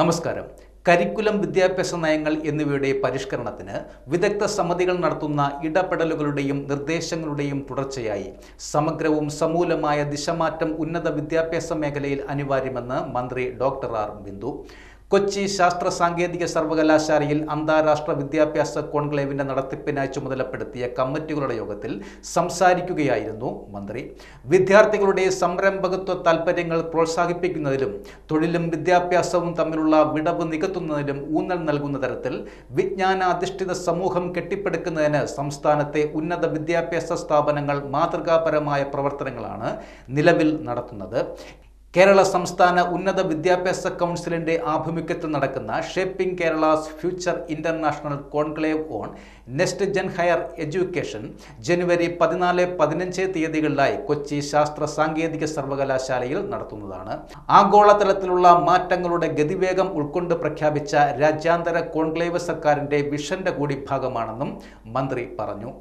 നമസ്കാരം. കരിക്കുലം വിദ്യാഭ്യാസ നയങ്ങൾ എന്നിവയുടെ പരിഷ്കരണത്തിന് വിദഗ്ധ സമിതികൾ നടത്തുന്ന ഇടപെടലുകളുടെയും നിർദ്ദേശങ്ങളുടെയും തുടർച്ചയായി സമഗ്രവും സമൂലമായ ദിശമാറ്റം ഉന്നത വിദ്യാഭ്യാസ മേഖലയിൽ അനിവാര്യമെന്ന് മന്ത്രി ഡോക്ടർ ആർ ബിന്ദു കൊച്ചി ശാസ്ത്ര സാങ്കേതിക സർവകലാശാലയിൽ അന്താരാഷ്ട്ര വിദ്യാഭ്യാസ കോൺക്ലേവിന്റെ നടത്തിപ്പിനായി ചുമതലപ്പെടുത്തിയ കമ്മിറ്റികളുടെ യോഗത്തിൽ സംസാരിക്കുകയായിരുന്നു മന്ത്രി. വിദ്യാർത്ഥികളുടെ സംരംഭകത്വ താൽപ്പര്യങ്ങൾ പ്രോത്സാഹിപ്പിക്കുന്നതിലും തൊഴിലും വിദ്യാഭ്യാസവും തമ്മിലുള്ള വിടവ് നികത്തുന്നതിലും ഊന്നൽ നൽകുന്ന തരത്തിൽ വിജ്ഞാനാധിഷ്ഠിത സമൂഹം കെട്ടിപ്പടുക്കുന്നതിന് സംസ്ഥാനത്തെ ഉന്നത വിദ്യാഭ്യാസ സ്ഥാപനങ്ങൾ മാതൃകാപരമായ പ്രവർത്തനങ്ങളാണ് നിലവിൽ നടത്തുന്നത്. കേരള സംസ്ഥാന ഉന്നത വിദ്യാഭ്യാസ കൗൺസിലിന്റെ ആഭിമുഖ്യത്തിൽ നടക്കുന്ന shaping Kerala's future international conclave on next gen higher education January 14-15 തീയതികളിലായി കൊച്ചി ശാസ്ത്ര സാങ്കേതിക സർവകലാശാലയിൽ നടത്തുന്നതാണ്. ആഗോളതലത്തിലുള്ള മാറ്റങ്ങളുടെ ഗതിവേഗം ഉൾക്കൊണ്ട് പ്രഖ്യാപിച്ച രാജ്യാന്തര കോൺക്ലേവ് സർക്കാരിന്റെ വിഷന്റെ കൂടി ഭാഗമാണെന്നും മന്ത്രി പറഞ്ഞു.